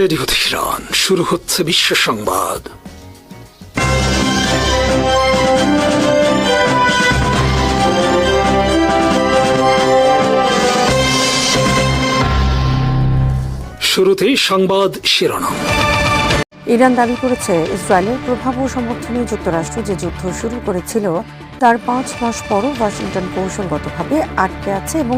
Radio Tehran, শুরু হচ্ছে বিশ্ব সংবাদ। শুরুতেই সংবাদ শিরোনাম। ইরান দাবি করেছে ইসরায়েলের প্রভাব ও সমর্থনে যুক্তরাষ্ট্র যে যুদ্ধ শুরু করেছিল তার 5 মাস পরও ওয়াশিংটন কৌশলগতভাবে আটকে আছে এবং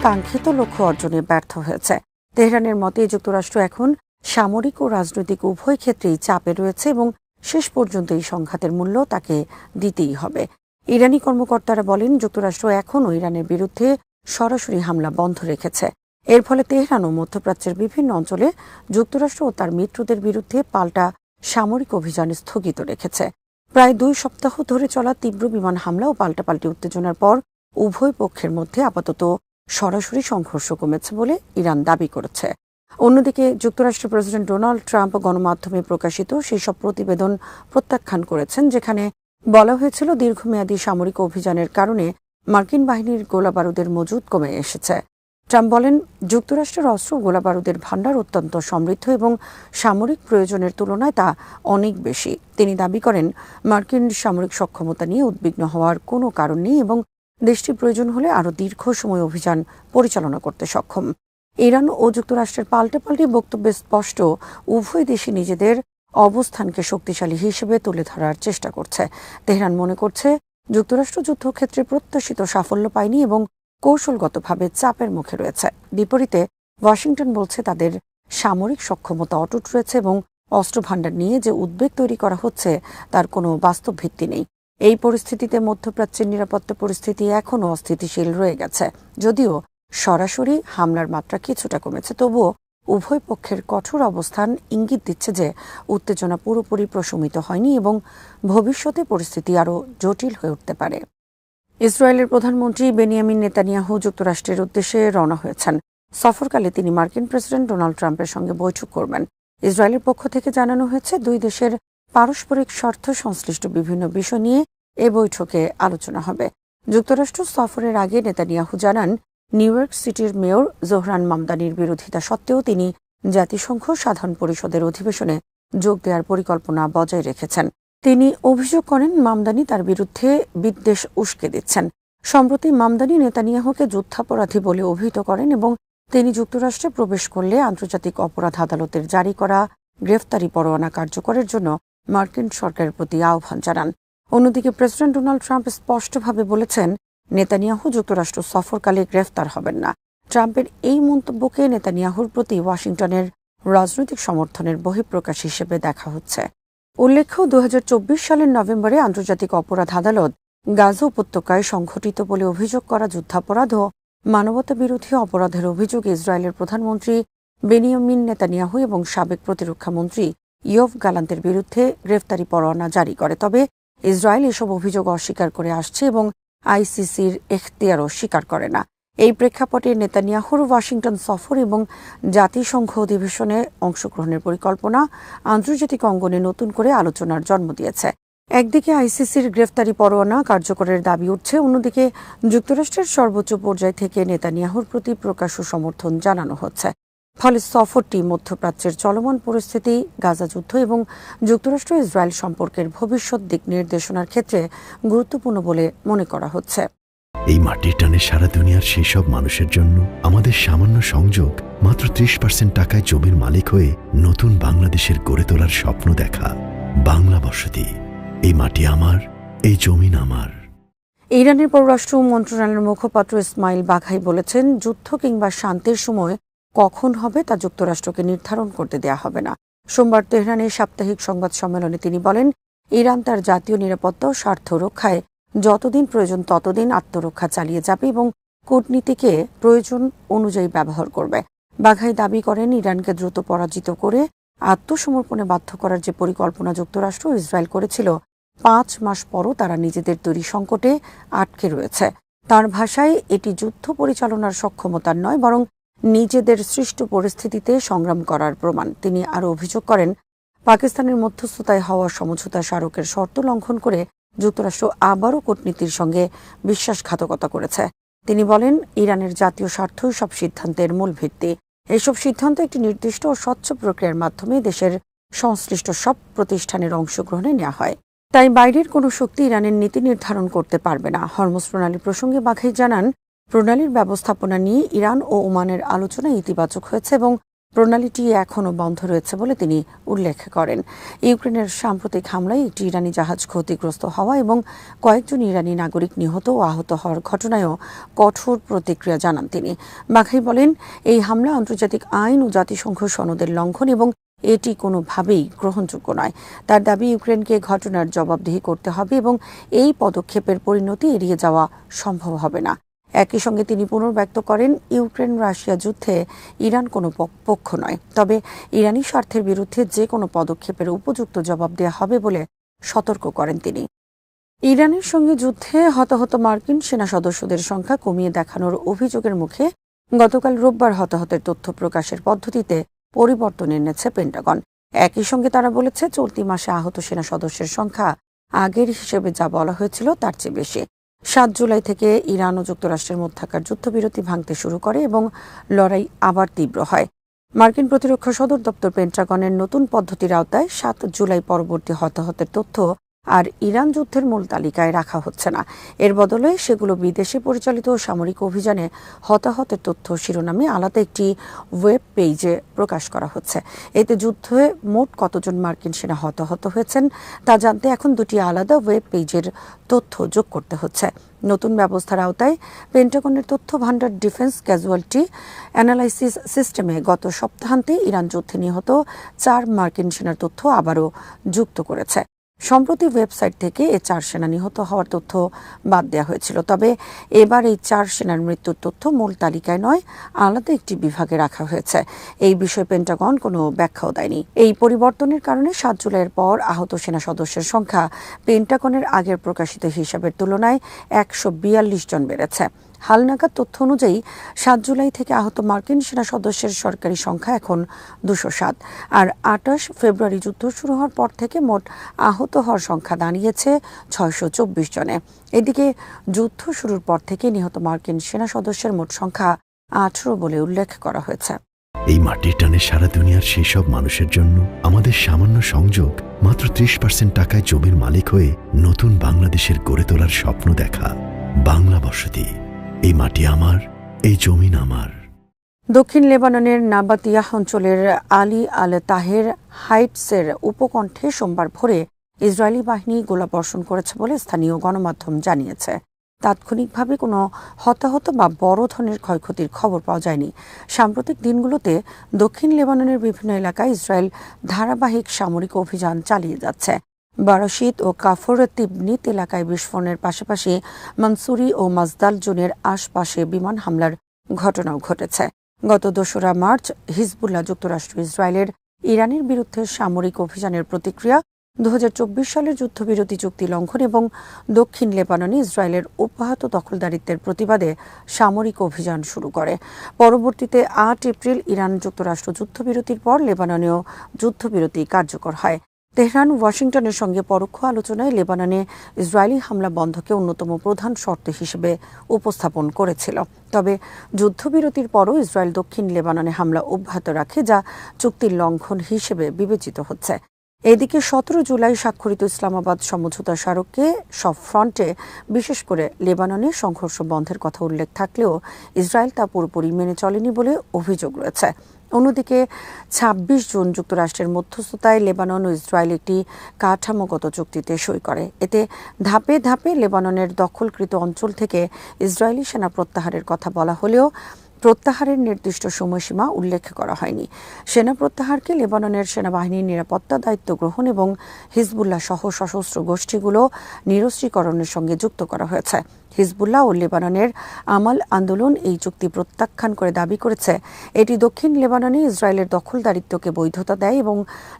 কাঙ্ক্ষিত লক্ষ্য অর্জনে ব্যর্থ হয়েছে। তেহরানের মতে যুক্তরাষ্ট্র এখন সামরিক ও রাজনৈতিক উভয় ক্ষেত্রেই চাপে রয়েছে এবং শেষ পর্যন্ত এই সংঘাতের মূল্য তাকে দিতেই হবে। ইরানি কর্মকর্তারা বলেন, যুক্তরাষ্ট্র এখনও ইরানের বিরুদ্ধে সরাসরি হামলা বন্ধ রেখেছে। এর ফলে তেহরান ও মধ্যপ্রাচ্যের বিভিন্ন অঞ্চলে যুক্তরাষ্ট্র ও তার মিত্রদের বিরুদ্ধে পাল্টা সামরিক অভিযান স্থগিত রেখেছে। প্রায় 2 সপ্তাহ ধরে চলা তীব্র বিমান হামলা ও পাল্টাপাল্টি উত্তেজনার পর উভয় পক্ষের মধ্যে আপাতত সরাসরি সংঘর্ষ কমেছে বলে ইরান দাবি করেছে। অন্যদিকে যুক্তরাষ্ট্রের প্রেসিডেন্ট ডোনাল্ড ট্রাম্প গণমাধ্যমে প্রকাশিত সেই সব প্রতিবেদন প্রত্যাখ্যান করেছেন যেখানে বলা হয়েছিল দীর্ঘমেয়াদী সামরিক অভিযানের কারণে মার্কিন বাহিনীর গোলাবারুদের মজুদ কমে এসেছে। ট্রাম্প বলেন, যুক্তরাষ্ট্রের অস্ত্র গোলাবারুদের ভাণ্ডার অত্যন্ত সমৃদ্ধ এবং সামরিক প্রয়োজনের তুলনায় তা অনেক বেশি। তিনি দাবি করেন, মার্কিন সামরিক সক্ষমতা নিয়ে উদ্বিগ্ন হওয়ার কোনো কারণ নেই এবং দেশটি প্রয়োজন হলে আরও দীর্ঘ সময় অভিযান পরিচালনা করতে সক্ষম। ইরান ও যুক্তরাষ্ট্রের পাল্টাপাল্টি বক্তব্যে স্পষ্ট, উভয় দেশই নিজেদের অবস্থানকে শক্তিশালী হিসেবে তুলে ধরার চেষ্টা করছে। তেহরান মনে করছে যুক্তরাষ্ট্র যুদ্ধক্ষেত্রে প্রত্যাশিত সাফল্য পায়নি এবং কৌশলগতভাবে চাপের মুখে রয়েছে। বিপরীতে ওয়াশিংটন বলছে তাদের সামরিক সক্ষমতা অটুট রয়েছে এবং অস্ত্র ভাণ্ডার নিয়ে যে উদ্বেগ তৈরি করা হচ্ছে তার কোনো বাস্তব ভিত্তি নেই। এই পরিস্থিতিতে মধ্যপ্রাচ্যের নিরাপত্তা পরিস্থিতি এখনও অস্থিতিশীল রয়ে গেছে। যদিও সরাসরি হামলার মাত্রা কিছুটা কমেছে, তবুও উভয় পক্ষের কঠোর অবস্থান ইঙ্গিত দিচ্ছে যে উত্তেজনা পুরোপুরি প্রশমিত হয়নি এবং ভবিষ্যতে পরিস্থিতি আরও জটিল হয়ে উঠতে পারে। ইসরায়েলের প্রধানমন্ত্রী বেনিয়ামিন নেতানিয়াহু যুক্তরাষ্ট্রের উদ্দেশ্যে রওনা হয়েছেন। সফরকালে তিনি মার্কিন প্রেসিডেন্ট ডোনাল্ড ট্রাম্পের সঙ্গে বৈঠক করবেন। ইসরায়েলের পক্ষ থেকে জানানো হয়েছে, দুই দেশের পারস্পরিক স্বার্থ সংশ্লিষ্ট বিভিন্ন বিষয় নিয়ে এ বৈঠকে আলোচনা হবে। যুক্তরাষ্ট্র সফরের আগে নেতানিয়াহু জানান, নিউ ইয়র্ক সিটির মেয়র জোহরান মামদানির বিরোধিতা সত্ত্বেও তিনি জাতিসংঘ সাধারণ পরিষদের অধিবেশনে যোগ দেওয়ার পরিকল্পনা বজায় রেখেছেন। তিনি অভিযোগ করেন, মামদানি তার বিরুদ্ধে বিদ্বেষ উস্কে দিচ্ছেন। সম্প্রতি মামদানি নেতানিয়াহুকে যুদ্ধাপরাধী বলে অভিহিত করেন এবং তিনি যুক্তরাষ্ট্রে প্রবেশ করলে আন্তর্জাতিক অপরাধ আদালতের জারি করা গ্রেফতারি পরোয়ানা কার্যকরের জন্য মার্কিন সরকারের প্রতি আহ্বান জানান। অন্যদিকে প্রেসিডেন্ট ডোনাল্ড ট্রাম্প স্পষ্টভাবে বলেছেন, নেতানিয়াহু যুক্তরাষ্ট্র সফরকালে গ্রেফতার হবেন না। ট্রাম্পের এই মন্তব্যকে নেতানিয়াহুর প্রতি ওয়াশিংটনের রাজনৈতিক সমর্থনের বহিঃপ্রকাশ হিসেবে দেখা হচ্ছে। উল্লেখ্য, 2024 সালের নভেম্বরে আন্তর্জাতিক অপরাধ আদালত গাজা উপত্যকায় সংঘটিত বলে অভিযোগ করা যুদ্ধাপরাধ ও মানবতা বিরোধী অপরাধের অভিযোগে ইসরায়েলের প্রধানমন্ত্রী বেনিয়ামিন নেতানিয়াহু এবং সাবেক প্রতিরক্ষা মন্ত্রী ইয়োভ গালান্তের বিরুদ্ধে গ্রেফতারি পরোয়ানা জারি করে। তবে ইসরায়েল এসব অভিযোগ অস্বীকার করে আসছে এবং আইসিসির এখতিয়ারও স্বীকার করে না। এই প্রেক্ষাপটে নেতানিয়াহুর ওয়াশিংটন সফর এবং জাতিসংঘ অধিবেশনে অংশগ্রহণের পরিকল্পনা আন্তর্জাতিক অঙ্গনে নতুন করে আলোচনার জন্ম দিয়েছে। একদিকে আইসিসির গ্রেফতারি পরোয়ানা কার্যকরের দাবি উঠছে, অন্যদিকে যুক্তরাষ্ট্রের সর্বোচ্চ পর্যায় থেকে নেতানিয়াহুর প্রতি প্রকাশ্য সমর্থন জানানো হচ্ছে। ফলে সফরটি মধ্যপ্রাচ্যের চলমান পরিস্থিতি, গাজা যুদ্ধ এবং যুক্তরাষ্ট্র ইসরায়েল সম্পর্কের ভবিষ্যৎ দিক নির্দেশনার ক্ষেত্রে গুরুত্বপূর্ণ বলে মনে করা হচ্ছে। এই মাটির টানে সারা দুনিয়ার সেই সব মানুষের জন্য আমাদের সামান্য সংযোগ, মাত্র 30% টাকায় জমির মালিক হয়ে নতুন বাংলাদেশের গড়ে তোলার স্বপ্ন দেখা। বাংলা বসতি, এই মাটি আমার, এই জমিন আমার। ইরানের পররাষ্ট্র মন্ত্রণালয়ের মুখপাত্র ইসমাইল বাঘাই বলেছেন, যুদ্ধ কিংবা শান্তির সময় কখন হবে তা যুক্তরাষ্ট্রকে নির্ধারণ করতে দেয়া হবে না। সোমবার তেহরানের সাপ্তাহিক সংবাদ সম্মেলনে তিনি বলেন, ইরান তার জাতীয় নিরাপত্তা ও স্বার্থ রক্ষায় যতদিন প্রয়োজন ততদিন আত্মরক্ষা চালিয়ে যাবে এবং কূটনীতিকে প্রয়োজন অনুযায়ী ব্যবহার করবে। বাঘাই দাবি করেন, ইরানকে দ্রুত পরাজিত করে আত্মসমর্পণে বাধ্য করার যে পরিকল্পনা যুক্তরাষ্ট্র ও ইসরায়েল করেছিল, 5 মাস পরও তারা নিজেদের তৈরি সংকটে আটকে রয়েছে। তার ভাষায়, এটি যুদ্ধ পরিচালনার সক্ষমতার নয়, বরং নিজেদের সৃষ্ট পরিস্থিতিতে সংগ্রাম করার প্রমাণ। তিনি আরও অভিযোগ করেন, পাকিস্তানের মধ্যস্থতায় হওয়া সমঝোতা স্মারকের শর্ত লঙ্ঘন করে যুক্তরাষ্ট্র আবারও কূটনীতির সঙ্গে বিশ্বাসঘাতকতা করেছে। তিনি বলেন, ইরানের জাতীয় স্বার্থই সব সিদ্ধান্তের মূল ভিত্তি এসব সিদ্ধান্ত একটি নির্দিষ্ট ও স্বচ্ছ প্রক্রিয়ার মাধ্যমে দেশের সংশ্লিষ্ট সব প্রতিষ্ঠানের অংশগ্রহণে নেওয়া হয়। তাই বাইরের কোনো শক্তি ইরানের নীতি নির্ধারণ করতে পারবে না। হরমুজ প্রণালী প্রসঙ্গে বাঘাই জানান, প্রণালীর ব্যবস্থাপনা নিয়ে ইরান ও ওমানের আলোচনা ইতিবাচক হয়েছে এবং প্রণালীটি এখনও বন্ধ রয়েছে বলে তিনি উল্লেখ করেন। ইউক্রেনের সাম্প্রতিক হামলায় একটি ইরানি জাহাজ ক্ষতিগ্রস্ত হওয়া এবং কয়েকজন ইরানি নাগরিক নিহত ও আহত হওয়ার ঘটনায়ও কঠোর প্রতিক্রিয়া জানান তিনি। বাঘাই বলেন, এই হামলা আন্তর্জাতিক আইন ও জাতিসংঘ সনদের লঙ্ঘন এবং এটি কোনোভাবেই গ্রহণযোগ্য নয়। তার দাবি, ইউক্রেনকে ঘটনার জবাবদিহি করতে হবে এবং এই পদক্ষেপের পরিণতি এড়িয়ে যাওয়া সম্ভব হবে না। একই সঙ্গে তিনি পুনর্ব্যক্ত করেন, ইউক্রেন রাশিয়া যুদ্ধে ইরান কোনো পক্ষ নয়, তবে ইরানি স্বার্থের বিরুদ্ধে যে কোনো পদক্ষেপের উপযুক্ত জবাব দেওয়া হবে বলে সতর্ক করেন তিনি। ইরানের সঙ্গে যুদ্ধে হতাহত মার্কিন সেনা সদস্যদের সংখ্যা কমিয়ে দেখানোর অভিযোগের মুখে গতকাল রোববার হতাহতের তথ্য প্রকাশের পদ্ধতিতে পরিবর্তন এনেছে পেন্টাগন। একই সঙ্গে তারা বলেছে, চলতি মাসে আহত সেনা সদস্যের সংখ্যা আগের হিসেবে যা বলা হয়েছিল তার চেয়ে বেশি। 7 জুলাই থেকে ইরান ও যুক্তরাষ্ট্রের মধ্যকার যুদ্ধবিরতি ভাঙতে শুরু করে এবং লড়াই আবার তীব্র হয়। মার্কিন প্রতিরক্ষা সদর দপ্তর পেন্টাগনের নতুন পদ্ধতির আওতায় 7 জুলাই পরবর্তী হতাহতের তথ্য আর ইরান যুদ্ধের মূল তালিকায় রাখা হচ্ছে না। এর বদলে সেগুলো বিদেশে পরিচালিত সামরিক অভিযানে হতাহতের তথ্য শিরোনামে আলাদা একটি ওয়েব পেজে প্রকাশ করা হচ্ছে। এতে যুদ্ধে মোট কতজন মার্কিন সেনা হতাহত হয়েছেন তা জানতে এখন 2টি আলাদা ওয়েব পেজের তথ্য যোগ করতে হচ্ছে। নতুন ব্যবস্থার আওতায় পেন্টাগনের তথ্য ভান্ডার ডিফেন্স ক্যাজুয়ালিটি অ্যানালাইসিস সিস্টেমে গত সপ্তাহান্তে ইরান যুদ্ধে নিহত 4 মার্কিন সেনার তথ্য আবারও যুক্ত করেছে। সম্প্রতি ওয়েবসাইট থেকে 4 সেনা নিহত হওয়ার তথ্য বাদ দেওয়া হয়েছিল, তবে এবার এই 4 সেনার মৃত্যুর তথ্য মূল তালিকায় নয়, আলাদা একটি বিভাগে রাখা হয়েছে। এই বিষয়ে পেন্টাগন কোনো ব্যাখ্যাও দেয়নি। এই পরিবর্তনের কারণে 7 জুলাইয়ের পর আহত সেনা সদস্যের সংখ্যা পেন্টাগনের আগের প্রকাশিত হিসাবের তুলনায় 142 জন বেড়েছে। হালনাগাদ তথ্য অনুযায়ী 7 জুলাই থেকে আহত মার্কিন সেনা সদস্যের সরকারি সংখ্যা এখন 207, আর 28 ফেব্রুয়ারি যুদ্ধ শুরু হওয়ার পর থেকে মোট আহত হওয়ার সংখ্যা দাঁড়িয়েছে 624 জনে। এদিকে যুদ্ধ শুরুর পর থেকে নিহত মার্কিন সেনা সদস্যের মোট সংখ্যা 18 বলে উল্লেখ করা হয়েছে। এই মাটির টানে সারা দুনিয়ার সেই সব মানুষের জন্য আমাদের সামান্য সংযোগ মাত্র 30% টাকায় জমির মালিক হয়ে নতুন বাংলাদেশের গড়ে তোলার স্বপ্ন দেখা। বাংলা বসতি। এই মাটি আমার, এই জমিন আমার। দক্ষিণ লেবাননের নাবাতিয়াহ অঞ্চলের আলী আল তাহের হাইটসের উপকণ্ঠে সোমবার ভোরে ইসরায়েলি বাহিনী গোলাবর্ষণ করেছে বলে স্থানীয় গণমাধ্যম জানিয়েছে। তাৎক্ষণিকভাবে কোনো হতাহত বা বড় ধরনের ক্ষয়ক্ষতির খবর পাওয়া যায়নি। সাম্প্রতিক দিনগুলোতে দক্ষিণ লেবাননের বিভিন্ন এলাকায় ইসরায়েল ধারাবাহিক সামরিক অভিযান চালিয়ে যাচ্ছে। বারাশিদ ও কাফর তিবনিত এলাকায় বিস্ফোরণের পাশাপাশি মনসুরি ও মাজদাল জোনের আশপাশে বিমান হামলার ঘটনাও ঘটেছে। গত 2রা মার্চ হিজবুল্লাহ যুক্তরাষ্ট্র ইসরায়েলের ইরানের বিরুদ্ধে সামরিক অভিযানের প্রতিক্রিয়া, 2024 সালের যুদ্ধবিরতি চুক্তি লঙ্ঘন এবং দক্ষিণ লেবাননে ইসরায়েলের অব্যাহত দখলদারিত্বের প্রতিবাদে সামরিক অভিযান শুরু করে। পরবর্তীতে 8 এপ্রিল ইরান যুক্তরাষ্ট্র যুদ্ধবিরতির পর লেবাননেও যুদ্ধবিরতি কার্যকর হয়। তেহরান ওয়াশিংটনের সঙ্গে পরোক্ষ আলোচনায় লেবাননে ইসরায়েলি হামলা বন্ধকে অন্যতম প্রধান শর্ত হিসেবে উপস্থাপন করেছিল। তবে যুদ্ধবিরতির পরও ইসরায়েল দক্ষিণ লেবাননে হামলা অব্যাহত রাখে, যা চুক্তির লঙ্ঘন হিসেবে বিবেচিত হচ্ছে। এদিকে 17 জুলাই স্বাক্ষরিত ইসলামাবাদ সমঝোতা স্মারকে সব ফ্রন্টে, বিশেষ করে লেবাননে সংঘর্ষ বন্ধের কথা উল্লেখ থাকলেও ইসরায়েল তা পুরোপুরি মেনে চলেনি বলে অভিযোগ রয়েছে। অন্যদিকে 26 জুন যুক্তরাষ্ট্রের মধ্যস্থতায় লেবানন ও ইসরায়েল একটি কাঠামোগত চুক্তিতে সই করে। এতে ধাপে ধাপে লেবাননের দখলকৃত অঞ্চল থেকে ইসরায়েলি সেনা প্রত্যাহারের কথা বলা হলেও প্রত্যাহারের নির্দিষ্ট সময়সীমা উল্লেখ করা হয়নি। সেনা প্রত্যাহারকে লেবাননের সেনাবাহিনীর নিরাপত্তা দায়িত্ব গ্রহণ এবং হিজবুল্লাহ সহ সশস্ত্র গোষ্ঠীগুলো নিরস্ত্রীকরণের সঙ্গে যুক্ত করা হয়েছে। হিজবুল্লাহ ও লেবাননের আমাল আন্দোলন এই চুক্তি প্রত্যাখ্যান করে দাবি করেছে এটি দক্ষিণ লেবাননে ইসরায়েলের দখলদারিত্বকে বৈধতা দেয় এবং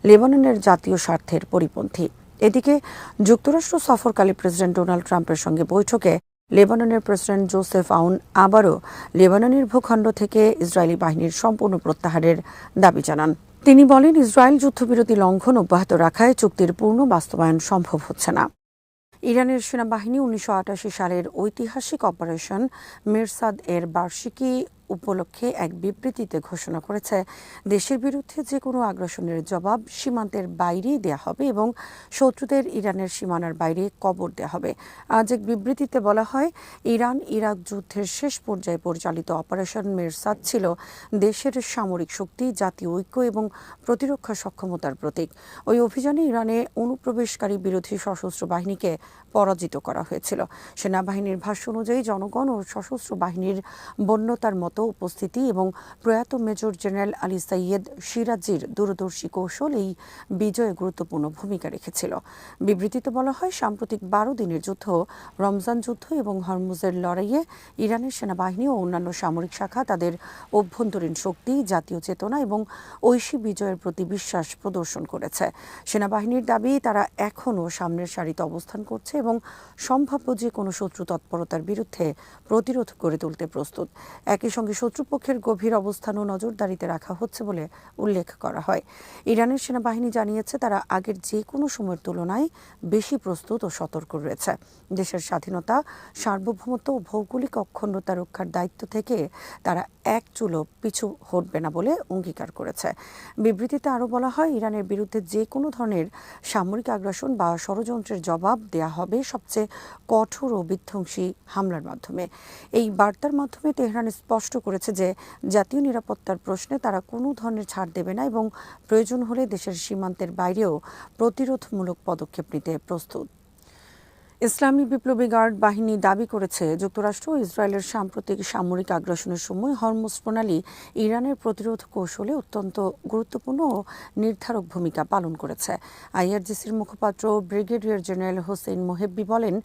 লেবাননের জাতীয় স্বার্থের পরিপন্থী। এদিকে যুক্তরাষ্ট্র সফরকালে প্রেসিডেন্ট ডোনাল্ড ট্রাম্পের সঙ্গে বৈঠকে লেবাননের প্রেসিডেন্ট জোসেফ আউন আবারও লেবাননের ভূখণ্ড থেকে ইসরায়েলি বাহিনীর সম্পূর্ণ প্রত্যাহারের দাবি জানান। তিনি বলেন, ইসরায়েল যুদ্ধবিরতি লঙ্ঘন অব্যাহত রাখায় চুক্তির পূর্ণ বাস্তবায়ন সম্ভব হচ্ছে না। ইরানের সেনাবাহিনী 1988 সালের ঐতিহাসিক অপারেশন মিরসাদ এর বার্ষিকী উপলক্ষে এক বিবৃতিতে ঘোষণা করেছে, দেশের বিরুদ্ধে যে কোনো আগ্রাসনের জবাব সীমান্তের বাইরেই দেয়া হবে এবং শত্রুদের ইরানের সীমানার বাইরে কবর দেয়া হবে। আজ এক বিবৃতিতে বলা হয়, ইরান ইরাক যুদ্ধের শেষ পর্যায়ে পরিচালিত অপারেশন মেরসাদ ছিল দেশের সামরিক শক্তি, জাতীয় ঐক্য এবং প্রতিরক্ষা সক্ষমতার প্রতীক। ওই অভিযানে ইরানে অনুপ্রবেশকারী বিরোধী সশস্ত্র বাহিনীকে পরাজিত করা হয়েছিল। সেনাবাহিনীর ভাষ্য অনুযায়ী জনগণ ও সশস্ত্র বাহিনীর বন্যতার মতো উপস্থিতি এবং প্রয়াত মেজর জেনারেল আলী সৈয়দ সিরাজির দূরদর্শী কৌশল এই বিজয়ে গুরুত্বপূর্ণ ভূমিকা রেখেছিল। বিবৃতিতে বলা হয়, সাম্প্রতিক 12 দিনের যুদ্ধ, রমজান যুদ্ধ এবং হরমুজের লড়াইয়ে ইরানের সেনাবাহিনী ও অন্যান্য সামরিক শাখা তাদের অভ্যন্তরীণ শক্তি, জাতীয় চেতনা এবং ঐশী বিজয়ের প্রতি বিশ্বাস প্রদর্শন করেছে। সেনাবাহিনীর দাবি, তারা এখনও সামনের সারিতে অবস্থান করছে এবং সম্ভাব্য যে কোনো শত্রু তৎপরতার বিরুদ্ধে প্রতিরোধ গড়ে তুলতে প্রস্তুত। একই সঙ্গে শত্রুপক্ষের গভীর অবস্থান ও নজরদারিতে রাখা হচ্ছে বলে উল্লেখ করা হয়। ইরানের সেনাবাহিনী জানিয়েছে, তারা আগের যে কোনো সময়ের তুলনায় বেশি প্রস্তুত ও সতর্ক রয়েছে। দেশের স্বাধীনতা, সার্বভৌমত্ব ও ভৌগোলিক অখণ্ডতা রক্ষার দায়িত্ব থেকে তারা এক চুলও পিছু হটবে না বলে অঙ্গীকার করেছে। বিবৃতিতে আরও বলা হয়, ইরানের বিরুদ্ধে যে কোনো ধরনের সামরিক আগ্রাসন বা ষড়যন্ত্রের জবাব দেয়া হবে সবচেয়ে কঠোর ও বিধ্বংসী হামলার মাধ্যমে। এই বার্তার মাধ্যমে তেহরান স্পষ্ট করেছে যে জাতীয় নিরাপত্তার প্রশ্নে তারা কোনো ধরনের ছাড় দেবে না এবং প্রয়োজন হলে দেশের সীমান্তের বাইরেও প্রতিরোধমূলক পদক্ষেপ নিতে প্রস্তুত। ইসলামী বিপ্লবী গার্ড বাহিনী দাবি করেছে, যুক্তরাষ্ট্র ও ইসরায়েলের সাম্প্রতিক সামরিক আগ্রাসনের সময় হরমুজ প্রণালী ইরানের প্রতিরোধ কৌশলে অত্যন্ত গুরুত্বপূর্ণ ও নির্ধারক ভূমিকা পালন করেছে। আইআরজিসির মুখপাত্র ব্রিগেডিয়ার জেনারেল হোসেন মোহেব্বি বলেন,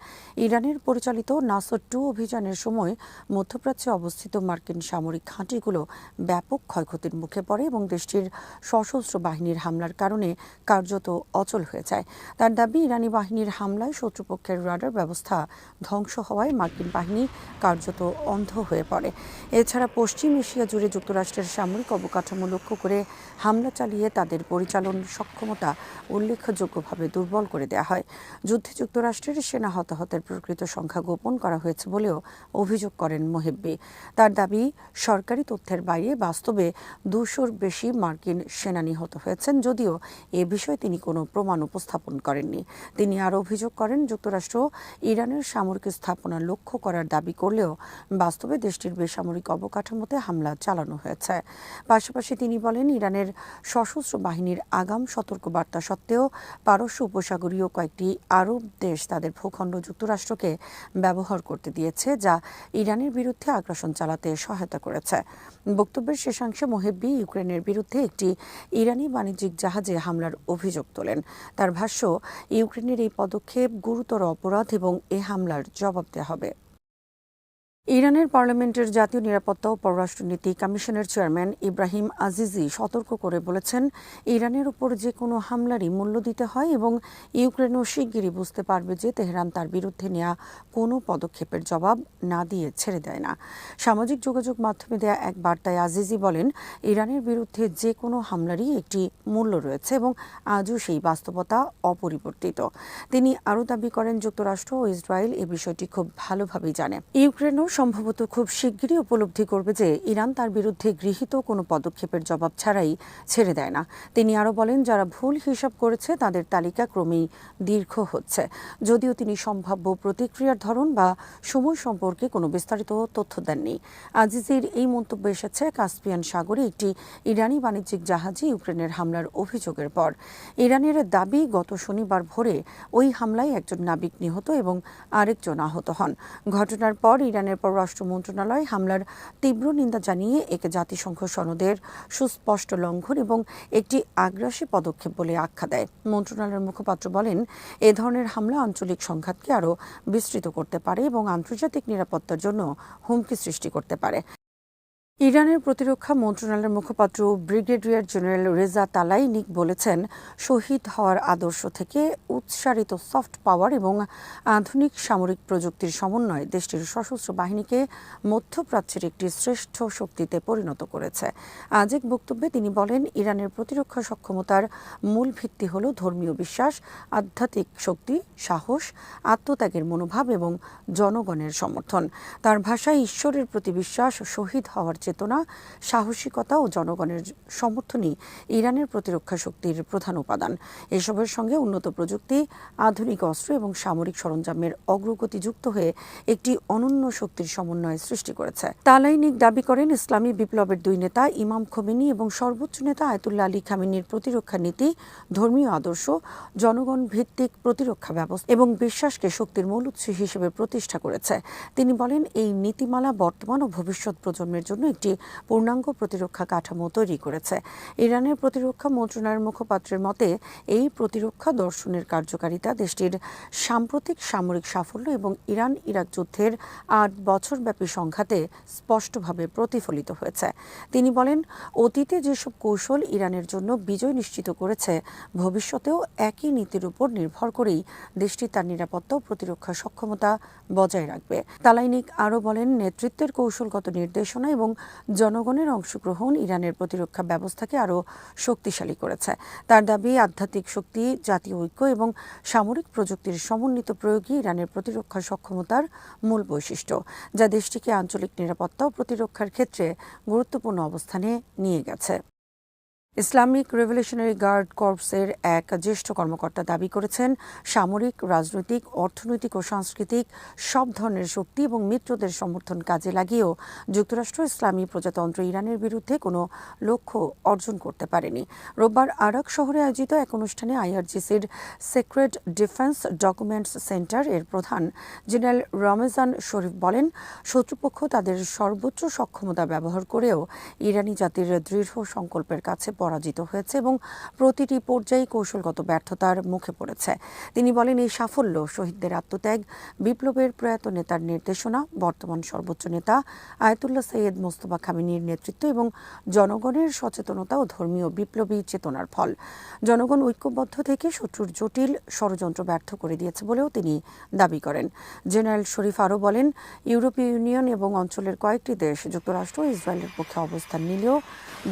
ইরানের পরিচালিত নাসর-2 অভিযানের সময় মধ্যপ্রাচ্যে অবস্থিত মার্কিন সামরিক ঘাঁটিগুলো ব্যাপক ক্ষয়ক্ষতির মুখে পড়ে এবং দেশটির সশস্ত্র বাহিনীর হামলার কারণে কার্যত অচল হয়ে যায়। তার দাবি, ইরানি বাহিনীর হামলায় শত্রুপক্ষের রাডার ব্যবস্থা ধ্বংস হওয়ায় মার্কিন বাহিনী কার্যত অন্ধ হয়ে পড়ে। এছাড়া পশ্চিম এশিয়া জুড়ে যুক্তরাষ্ট্রের সামরিক অবকাঠামো লক্ষ্য করে হামলা চালিয়ে তাদের পরিচালন সক্ষমতা উল্লেখযোগ্যভাবে দুর্বল করে দেওয়া হয়। যুদ্ধে যুক্তরাষ্ট্রের সেনা হতাহতের প্রকৃত সংখ্যা গোপন করা হয়েছে বলেও অভিযোগ করেন মোহেব্বি। তার দাবি, সরকারি তথ্যের বাইরে বাস্তবে 200-র বেশি মার্কিন সেনা নিহত হয়েছেন, যদিও এ বিষয়ে তিনি কোনো প্রমাণ উপস্থাপন করেননি। তিনি আরও অভিযোগ করেন, যুক্তরাষ্ট্র ইরানের সামরিক স্থাপনা লক্ষ্য করার দাবি করলেও বাস্তবে দেশটির বেসামরিক অবকাঠামোতে হামলা চালানো হয়েছে। পাশাপাশি তিনি বলেন, ইরানের সশস্ত্র বাহিনীর আগাম সতর্কবার্তা সত্ত্বেও পারস্য উপসাগরীয় কয়েকটি আরব দেশ তাদের ভূখণ্ড যুক্তরাষ্ট্রকে ব্যবহার করতে দিয়েছে, যা ইরানের বিরুদ্ধে আগ্রাসন চালাতে সহায়তা করেছে। বক্তব্যের শেষাংশে মোহেব্বি ইউক্রেনের বিরুদ্ধে একটি ইরানি বাণিজ্যিক জাহাজে হামলার অভিযোগ তোলেন। তার ভাষ্য, ইউক্রেনের এই পদক্ষেপ গুরুতর অপরাধ এবং এ হামলার জবাব দেওয়া হবে। ইরানের পার্লামেন্টের জাতীয় নিরাপত্তা ও পররাষ্ট্রনীতি কমিশনের চেয়ারম্যান ইব্রাহিম আজিজি সতর্ক করে বলেছেন, ইরানের উপর যে কোনো হামলারই মূল্য দিতে হয় এবং ইউক্রেনও শিগগিরই বুঝতে পারবে যে তেহরান তার বিরুদ্ধে নেওয়া কোনো পদক্ষেপের জবাব না দিয়ে ছেড়ে দেয় না। সামাজিক যোগাযোগ মাধ্যমে দেয়া এক বার্তায় আজিজি বলেন, ইরানের বিরুদ্ধে যে কোনো হামলারই একটি মূল্য রয়েছে এবং আজও সেই বাস্তবতা অপরিবর্তিত। তিনি আরও দাবি করেন, যুক্তরাষ্ট্র ও ইসরায়েল এ বিষয়টি খুব ভালোভাবেই জানে। ইউক্রেনও সম্ভবত খুব শিগগিরই উপলব্ধি করবে যে ইরান তার বিরুদ্ধে গৃহীত কোনো পদক্ষেপের জবাব ছাড়াই ছেড়ে দেয় না। তিনি আরও বলেন, যারা ভুল হিসাব করেছে তাদের তালিকা ক্রমেই দীর্ঘ হচ্ছে। যদিও তিনি সম্ভাব্য প্রতিক্রিয়ার ধরন বা সময় সম্পর্কে কোনো বিস্তারিত তথ্য দেননি। আজিজির এই মন্তব্য এসেছে কাস্পিয়ান সাগরে একটি ইরানি বাণিজ্যিক জাহাজে ইউক্রেনের হামলার অভিযোগের পর। ইরানের দাবি, গত শনিবার ভোরে ওই হামলায় একজন নাবিক নিহত এবং আরেকজন আহত হন। ঘটনার পর ইরানের পররাষ্ট্র মন্ত্রণালয় হামলার তীব্র নিন্দা জানিয়ে একে জাতিসংঘ সনদের সুস্পষ্ট লঙ্ঘন এবং একটি আগ্রাসী পদক্ষেপ বলে আখ্যা দেয়। মন্ত্রণালয়ের মুখপাত্র বলেন, এ ধরনের হামলা আঞ্চলিক সংঘাতকে আরও বিস্তৃত করতে পারে এবং আন্তর্জাতিক নিরাপত্তার জন্য হুমকি সৃষ্টি করতে পারে। ইরানের প্রতিরক্ষা মন্ত্রণালয়ের মুখপাত্র ব্রিগেডিয়ার জেনারেল রেজা তালাইনিক বলেছেন, শহীদ হওয়ার আদর্শ থেকে উৎসারিত সফট পাওয়ার এবং আধুনিক সামরিক প্রযুক্তির সমন্বয় দেশটির সশস্ত্র বাহিনীকে মধ্যপ্রাচ্যের একটি শ্রেষ্ঠ শক্তিতে পরিণত করেছে। আজ এক বক্তব্যে তিনি বলেন, ইরানের প্রতিরক্ষা সক্ষমতার মূল ভিত্তি হল ধর্মীয় বিশ্বাস, আধ্যাত্মিক শক্তি, সাহস, আত্মত্যাগের মনোভাব এবং জনগণের সমর্থন। তার ভাষায় ঈশ্বরের প্রতি বিশ্বাস শহীদ হওয়ার চেতনা, সাহসিকতা ও জনগণের সমর্থনই ইরানের প্রতিরক্ষা শক্তির প্রধান উপাদান। এসবের সঙ্গে উন্নত প্রযুক্তি, আধুনিক অস্ত্র এবং সামরিক সরঞ্জামের অগ্রগতি যুক্ত হয়ে একটি অনন্য শক্তির সমন্বয় সৃষ্টি করেছে। তালাইনিক দাবি করেন, ইসলামী বিপ্লবের দুই নেতা ইমাম খোমেনি এবং সর্বোচ্চ নেতা আয়াতুল্লাহ আলী খামেনির প্রতিরক্ষা নীতি, ধর্মীয় আদর্শ, জনগণ ভিত্তিক প্রতিরক্ষা ব্যবস্থা এবং বিশ্বাসকে শক্তির মূল উৎস হিসেবে প্রতিষ্ঠা করেছে। তিনি বলেন, এই নীতিমালা বর্তমান ও ভবিষ্যৎ প্রজন্মের জন্য একটি পূর্ণাঙ্গ প্রতিরক্ষা কাঠামো তৈরি করেছে। ইরানের প্রতিরক্ষা মন্ত্রণালয়ের মুখপাত্রের মতে, এই প্রতিরক্ষা দর্শনের কার্যকারিতা দেশটির সাম্প্রতিক সামরিক সাফল্য এবং ইরান ইরাক যুদ্ধের ৮ বছরব্যাপী সংঘাতে স্পষ্টভাবে প্রতিফলিত হয়েছে। তিনি বলেন, অতীতে যেসব কৌশল ইরানের জন্য বিজয় নিশ্চিত করেছে, ভবিষ্যতেও একই নীতির উপর নির্ভর করেই দেশটি তার নিরাপত্তা ও প্রতিরক্ষা সক্ষমতা বজায় রাখবে। তালাইনিক আরও বলেন, নেতৃত্বের কৌশলগত নির্দেশনা এবং জনগণের অংশগ্রহণ ইরানের প্রতিরক্ষা ব্যবস্থাকে আরও শক্তিশালী করেছে। তার দাবি, আধ্যাত্মিক শক্তি, জাতীয় ঐক্য এবং সামরিক প্রযুক্তির সমন্বিত প্রয়োগই ইরানের প্রতিরক্ষা সক্ষমতার মূল বৈশিষ্ট্য, যা দেশটিকে আঞ্চলিক নিরাপত্তা ও প্রতিরক্ষার ক্ষেত্রে গুরুত্বপূর্ণ অবস্থানে নিয়ে গেছে। ইসলামিক রেভলিউশনারি গার্ড কর্পসের এক জ্যেষ্ঠ কর্মকর্তা দাবি করেছেন, সামরিক, রাজনৈতিক, অর্থনৈতিক ও সাংস্কৃতিক সব ধরনের শক্তি এবং মিত্রদের সমর্থন কাজে লাগিয়েও যুক্তরাষ্ট্র ইসলামী প্রজাতন্ত্র ইরানের বিরুদ্ধে কোনো লক্ষ্য অর্জন করতে পারেনি। রোববার আরাক শহরে আয়োজিত এক অনুষ্ঠানে আইআরজিসির সিক্রেট ডিফেন্স ডকুমেন্টস সেন্টার এর প্রধান জেনারেল রমেজান শরীফ বলেন, শত্রুপক্ষ তাদের সর্বোচ্চ সক্ষমতা ব্যবহার করেও ইরানি জাতির দৃঢ় সংকল্পের কাছে পরাজিত হয়েছে এবং প্রতিটি পর্যায়ে কৌশলগত ব্যর্থতার মুখে পড়েছে। তিনি বলেন, এই সাফল্য শহীদদের আত্মত্যাগ, বিপ্লবের প্রয়াত নেতার নির্দেশনা, বর্তমান সর্বোচ্চ নেতা আয়াতুল্লাহ সৈয়দ মোস্তফা খামেনির নেতৃত্ব এবং জনগণের সচেতনতা ও ধর্মীয় বিপ্লবী চেতনার ফল। জনগণ ঐক্যবদ্ধ থেকে শত্রুর জটিল ষড়যন্ত্র ব্যর্থ করে দিয়েছে বলেও তিনি দাবি করেন। জেনারেল শরীফ আরও বলেন, ইউরোপীয় ইউনিয়ন এবং অঞ্চলের কয়েকটি দেশ যুক্তরাষ্ট্র ও ইসরায়েলের পক্ষে অবস্থান নিলেও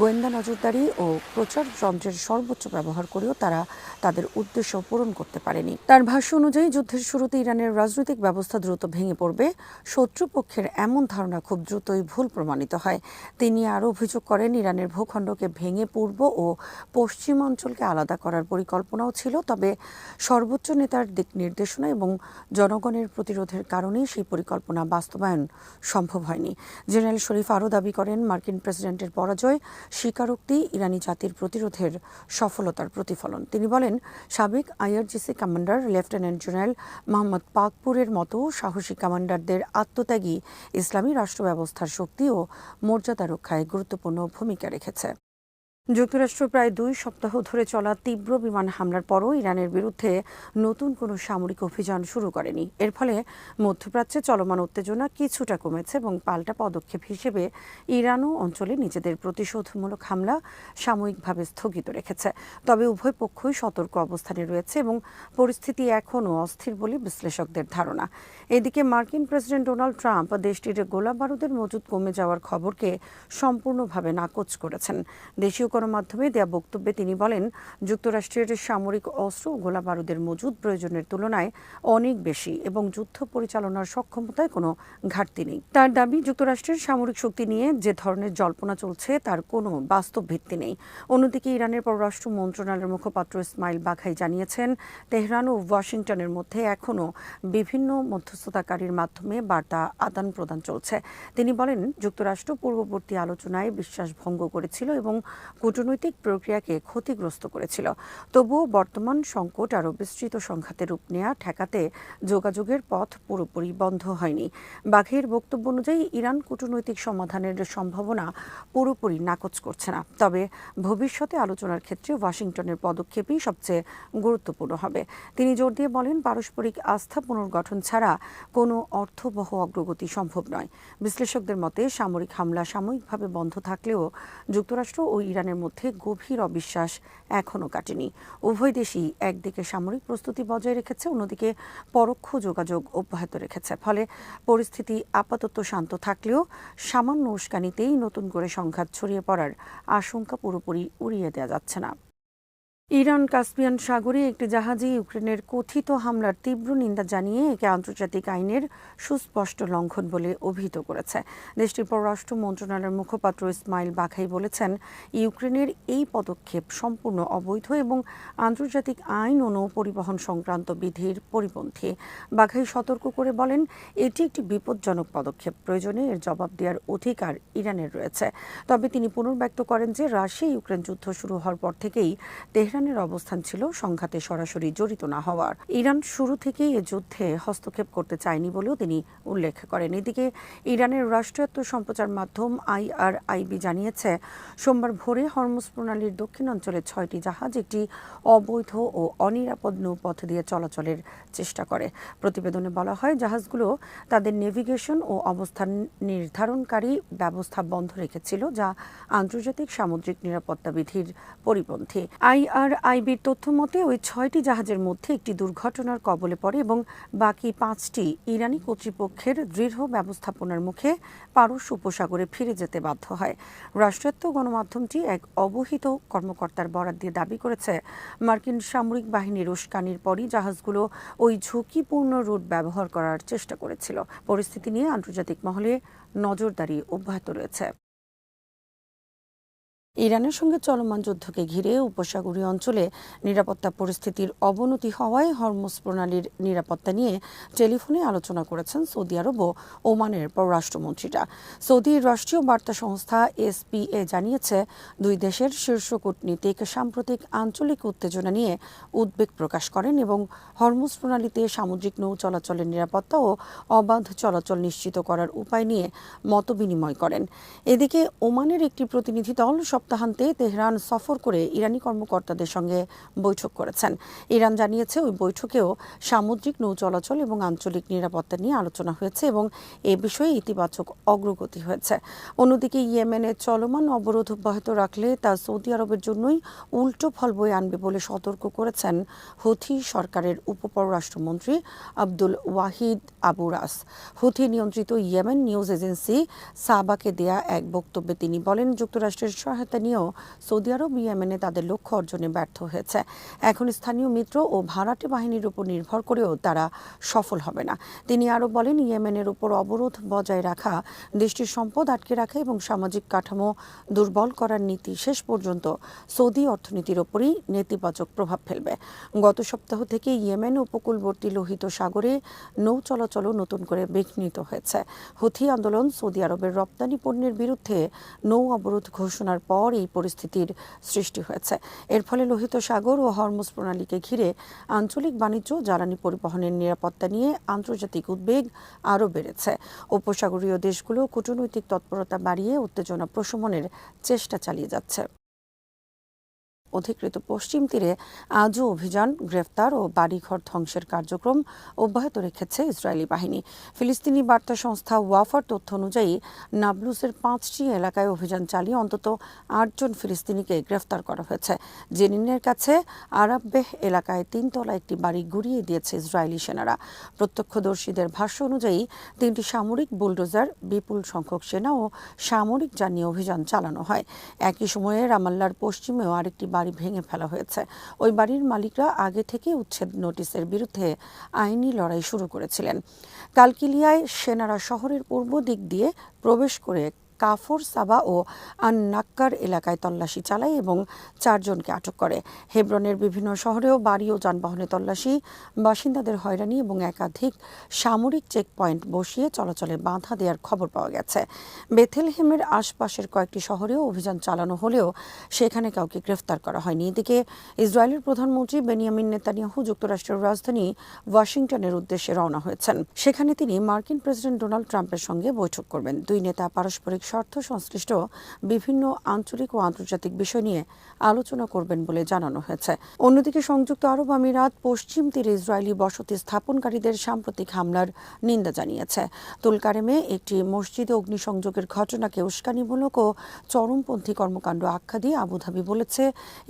গোয়েন্দা নজরদারি ও প্রচার যন্ত্রের সর্বোচ্চ ব্যবহার করেও তারা তাদের উদ্দেশ্য পূরণ করতে পারেনি। তার ভাষ্য অনুযায়ী, যুদ্ধের শুরুতে ইরানের রাজনৈতিক ব্যবস্থা দ্রুত ভেঙে পড়বে, শত্রুপক্ষের এমন ধারণা খুব দ্রুতই ভুল প্রমাণিত হয়। তিনি আরও অভিযোগ করেন, ইরানের ভূখণ্ডকে ভেঙে পূর্ব ও পশ্চিম অঞ্চলকে আলাদা করার পরিকল্পনাও ছিল, তবে সর্বোচ্চ নেতার দিক নির্দেশনা এবং জনগণের প্রতিরোধের কারণেই সেই পরিকল্পনা বাস্তবায়ন সম্ভব হয়নি। জেনারেল শরীফ আরও দাবি করেন, মার্কিন প্রেসিডেন্টের পরাজয়, স্বীকারোক্তি ইরানি জাতির প্রতিরোধের সফলতার প্রতিফলন। তিনি বলেন, সাবেক IRGC commander lieutenant general Mohammad পাকপুরের মতো সাহসী কমান্ডারদের আত্মত্যাগী ইসলামী রাষ্ট্র ব্যবস্থার শক্তি ও মর্যাদা রক্ষায় গুরুত্বপূর্ণ ভূমিকা রেখেছে। যুক্তরাষ্ট্র প্রায় 2 সপ্তাহ ধরে চলা তীব্র বিমান হামলার পরও ইরানের বিরুদ্ধে নতুন কোনো সামরিক অভিযান শুরু করেনি। এর ফলে মধ্যপ্রাচ্যে চলমান উত্তেজনা কিছুটা কমেছে এবং পাল্টা পদক্ষেপ হিসেবে ইরানও অঞ্চলে নিজেদের প্রতিশোধমূলক হামলা সাময়িকভাবে স্থগিত রেখেছে। তবে উভয় পক্ষই সতর্ক অবস্থানে রয়েছে এবং পরিস্থিতি এখনও অস্থির বলে বিশ্লেষকদের ধারণা। এদিকে মার্কিন প্রেসিডেন্ট ডোনাল্ড ট্রাম্প দেশটির গোলা বারুদের মজুদ কমে যাওয়ার খবরকে সম্পূর্ণভাবে নাকচ করেছেন। দেশীয় গণমাধ্যমে দেয়া বক্তব্যে তিনি বলেন, যুক্তরাষ্ট্রের সামরিক অস্ত্র ও গোলা বারুদের মজুদ প্রয়োজনের তুলনায় অনেক বেশি এবং যুদ্ধ পরিচালনার সক্ষমতায় কোনো ঘাটতি নেই। তার দাবি, যুক্তরাষ্ট্রের সামরিক শক্তি নিয়ে যে ধরনের জল্পনা চলছে তার কোনো বাস্তব ভিত্তি নেই। অন্যদিকে ইরানের পররাষ্ট্র মন্ত্রণালয়ের মুখপাত্র ইসমাইল বাঘাই জানিয়েছেন, তেহরান ও ওয়াশিংটনের মধ্যে এখনও বিভিন্ন মধ্যস্থতাকারীর মাধ্যমে বার্তা আদান প্রদান চলছে। তিনি বলেন, যুক্তরাষ্ট্র পূর্ববর্তী আলোচনায় বিশ্বাস ভঙ্গ করেছিল এবং কূটনৈতিক প্রক্রিয়াকে ক্ষতিগ্রস্ত করেছিল। তবুও বর্তমান সংকট আরও বিস্তৃত সংঘাতের রূপ নেওয়া ঠেকাতে যোগাযোগের পথ পুরোপুরি বন্ধ হয়নি। বাঘের বক্তব্য অনুযায়ী ইরান কূটনৈতিক সমাধানের সম্ভাবনা পুরোপুরি নাকচ করছে না, তবে ভবিষ্যতে আলোচনার ক্ষেত্রে ওয়াশিংটনের পদক্ষেপই সবচেয়ে গুরুত্বপূর্ণ হবে। তিনি জোর দিয়ে বলেন, পারস্পরিক আস্থা পুনর্গঠন ছাড়া কোনো অর্থবহ অগ্রগতি সম্ভব নয়। বিশ্লেষকদের মতে, সামরিক হামলা সাময়িকভাবে বন্ধ থাকলেও যুক্তরাষ্ট্র ও ইরানের মধ্যে গভীর অবিশ্বাস এখনও কাটেনি। উভয় দেশই একদিকে সামরিক প্রস্তুতি বজায় রেখেছে, অন্যদিকে পরোক্ষ যোগাযোগ অব্যাহত রেখেছে। ফলে পরিস্থিতি আপাতত শান্ত থাকলেও সামান্য উস্কানিতেই নতুন করে সংঘাত ছড়িয়ে পড়ার আশঙ্কা পুরোপুরি উড়িয়ে দেওয়া যাচ্ছে না। ইরান কাস্পিয়ান সাগরে একটি জাহাজে ইউক্রেনের কথিত হামলার তীব্র নিন্দা জানিয়ে একে আন্তর্জাতিক আইনের সুস্পষ্ট লঙ্ঘন বলে অভিহিত করেছে। দেশটির পররাষ্ট্র মন্ত্রণালয়ের মুখপাত্র ইসমাইল বাঘাই বলেছেন, ইউক্রেনের এই পদক্ষেপ সম্পূর্ণ অবৈধ এবং আন্তর্জাতিক আইন ও নৌ পরিবহন সংক্রান্ত বিধির পরিপন্থী। বাঘাই সতর্ক করে বলেন, এটি একটি বিপজ্জনক পদক্ষেপ, প্রয়োজনে এর জবাব দেওয়ার অধিকার ইরানের রয়েছে। তবে তিনি পুনর্ব্যক্ত করেন যে রাশিয়া ইউক্রেন যুদ্ধ শুরু হওয়ার পর থেকেই তেহরানের অবস্থান ছিল সংঘাতে সরাসরি জড়িত না হওয়ার। ইরান শুরু থেকেই এ যুদ্ধে হস্তক্ষেপ করতে চায়নি বলেও তিনি উল্লেখ করেন। এদিকে ইরানের রাষ্ট্রায়ত্ত সম্প্রচার মাধ্যম IRIB জানিয়েছে, সোমবার ভোরে হরমুজ প্রণালীর দক্ষিণাঞ্চলে 6টি জাহাজ একটি অবৈধ ও অনিরাপদ নৌপথ দিয়ে চলাচলের চেষ্টা করে। প্রতিবেদনে বলা হয়, জাহাজগুলো তাদের নেভিগেশন ও অবস্থান নির্ধারণকারী ব্যবস্থা বন্ধ রেখেছিল, যা আন্তর্জাতিক সামুদ্রিক নিরাপত্তা বিধির পরিপন্থী। IRIBর তথ্য মতে ওই 6টি জাহাজের মধ্যে একটি দুর্ঘটনার কবলে পড়ে এবং বাকি 5টি ইরানি কর্তৃপক্ষের দৃঢ় ব্যবস্থাপনার মুখে পারস্য উপসাগরে ফিরে যেতে বাধ্য হয়। রাষ্ট্রায়ত্ত গণমাধ্যমটি এক অবহিত কর্মকর্তার বরাত দিয়ে দাবি করেছে, মার্কিন সামরিক বাহিনীর উস্কানির পরই জাহাজগুলো ওই ঝুঁকিপূর্ণ রুট ব্যবহার করার চেষ্টা করেছিল। পরিস্থিতি নিয়ে আন্তর্জাতিক মহলে নজরদারি অব্যাহত রয়েছে। ইরানের সঙ্গে চলমান যুদ্ধকে ঘিরে উপসাগরীয় অঞ্চলে নিরাপত্তা পরিস্থিতির অবনতি হওয়ায় হরমুজ প্রণালীর নিরাপত্তা নিয়ে টেলিফোনে আলোচনা করেছেন সৌদি আরব ও ওমানের পররাষ্ট্রমন্ত্রীরা। সৌদির রাষ্ট্রীয় বার্তা সংস্থা SPA জানিয়েছে, দুই দেশের শীর্ষ কূটনীতিক সাম্প্রতিক আঞ্চলিক উত্তেজনা নিয়ে উদ্বেগ প্রকাশ করেন এবং হরমুজ প্রণালীতে সামুদ্রিক নৌ চলাচলের নিরাপত্তা ও অবাধ চলাচল নিশ্চিত করার উপায় নিয়ে মতবিনিময় করেন। এদিকে ওমানের একটি প্রতিনিধি দল সপ্তাহান্তে তেহরান সফর করে ইরানি কর্মকর্তাদের সঙ্গে বৈঠক করেছেন। ইরান জানিয়েছে, ওই বৈঠকেও সামুদ্রিক নৌ চলাচল এবং আঞ্চলিক নিরাপত্তা নিয়ে আলোচনা হয়েছে এবং এ বিষয়ে ইতিবাচক অগ্রগতি হয়েছে। অন্যদিকে ইয়েমেনে চলমান অবরোধ অব্যাহত রাখলে তা সৌদি আরবের জন্যই উল্টো ফল বয়ে আনবে বলে সতর্ক করেছেন হুথি সরকারের উপপররাষ্ট্রমন্ত্রী আব্দুল ওয়াহিদ আবু রাস। হুথি নিয়ন্ত্রিত ইয়েমেন নিউজ এজেন্সি সাবাকে দেয়া এক বক্তব্যে তিনি বলেন, যুক্তরাষ্ট্রের সহায়তা নিয়েও সৌদি আরব ইয়েমেনে তাদের লক্ষ্য অর্জনে ব্যর্থ হয়েছে। এখন স্থানীয় মিত্র ও ভাড়াটে বাহিনীর উপর নির্ভর করেও তারা সফল হবে না। তিনি আরও বলেন, ইয়েমেনের উপর অবরোধ বজায় রাখা, দেশটির সম্পদ আটকে রাখা এবং সামাজিক কাঠামো দুর্বল করার নীতি শেষ পর্যন্ত সৌদি অর্থনীতির ওপরই নেতিবাচক প্রভাব ফেলবে। গত সপ্তাহ থেকে ইয়েমেন উপকূলবর্তী লোহিত সাগরে নৌ চলাচলও নতুন করে বিঘ্নিত হয়েছে। হুথি আন্দোলন সৌদি আরবের রপ্তানি পণ্যের বিরুদ্ধে নৌ অবরোধ ঘোষণার পর এই পরিস্থিতির সৃষ্টি হয়েছে। এর ফলে লোহিত সাগর ও হরমুজ প্রণালীকে ঘিরে আঞ্চলিক বাণিজ্য, জ্বালানি পরিবহনের নিরাপত্তা নিয়ে আন্তর্জাতিক উদ্বেগ আরও বেড়েছে। উপসাগরীয় দেশগুলো কূটনৈতিক তৎপরতা বাড়িয়ে উত্তেজনা প্রশমনের চেষ্টা চালিয়ে যাচ্ছে। অধিকৃত পশ্চিম তীরে আজও অভিযান, গ্রেফতার ও বাড়িঘর ধ্বংসের কার্যক্রম অব্যাহত রেখেছে ইসরায়েলি বাহিনী। ফিলিস্তিনি বার্তা সংস্থা ওয়াফার তথ্য অনুযায়ী নাবলুসের 5টি এলাকায় অভিযান চালিয়ে অন্তত 8 জন ফিলিস্তিনিকে গ্রেফতার করা হয়েছে। জেনিনের কাছে আরাববেহ এলাকায় 3তলা একটি বাড়ি গুঁড়িয়ে দিয়েছে ইসরায়েলি সেনারা। প্রত্যক্ষদর্শীদের ভাষ্য অনুযায়ী 3টি সামরিক বুলডোজার, বিপুল সংখ্যক সেনা ও সামরিক যান নিয়ে অভিযান চালানো হয়। একই সময়ে রামাল্লার পশ্চিমেও আরেকটি বাড়ি ভেঙে ফেলা হয়েছে। ওই বাড়ির মালিকরা আগে থেকে উচ্ছেদ নোটিশের বিরুদ্ধে আইনি লড়াই শুরু করেছিলেন। কালকিলিয়ায় সেনারা শহরের পূর্ব দিক দিয়ে প্রবেশ করে কাফর সাবা ও আন নাক্কার এলাকায় তল্লাশি চালায় এবং 4 জনকে আটক করে। হেব্রনের বিভিন্ন শহরেও বাড়ি ও যানবাহনে তল্লাশি, বাসিন্দাদের হয়রানি এবং একাধিক সামরিক চেকপয়েন্ট বসিয়ে চলাচলে বাধা দেওয়ার খবর পাওয়া গেছে। বেথেলহেমের আশপাশের কয়েকটি শহরেও অভিযান চালানো হলেও সেখানে কাউকে গ্রেফতার করা হয়নি। এদিকে ইসরায়েলের প্রধানমন্ত্রী বেনিয়ামিন নেতানিয়াহু যুক্তরাষ্ট্রের রাজধানী ওয়াশিংটনের উদ্দেশ্যে রওনা হয়েছেন। সেখানে তিনি মার্কিন প্রেসিডেন্ট ডোনাল্ড ট্রাম্পের সঙ্গে বৈঠক করবেন। দুই নেতা পারস্পরিক স্বার্থ সংশ্লিষ্ট বিভিন্ন আঞ্চলিক ও আন্তর্জাতিক বিষয় নিয়ে আলোচনা করবেন বলে জানানো হয়েছে। অন্যদিকে সংযুক্ত আরব আমিরাত পশ্চিম তীরে ইসরায়েলি বসতি স্থাপনকারীদের সাম্প্রতিক হামলার নিন্দা জানিয়েছে। তুলকারেমে একটি মসজিদে অগ্নিসংযোগের ঘটনাকে উস্কানিমূলক ও চরমপন্থী কর্মকাণ্ড আখ্যা দিয়ে আবুধাবি বলেছে,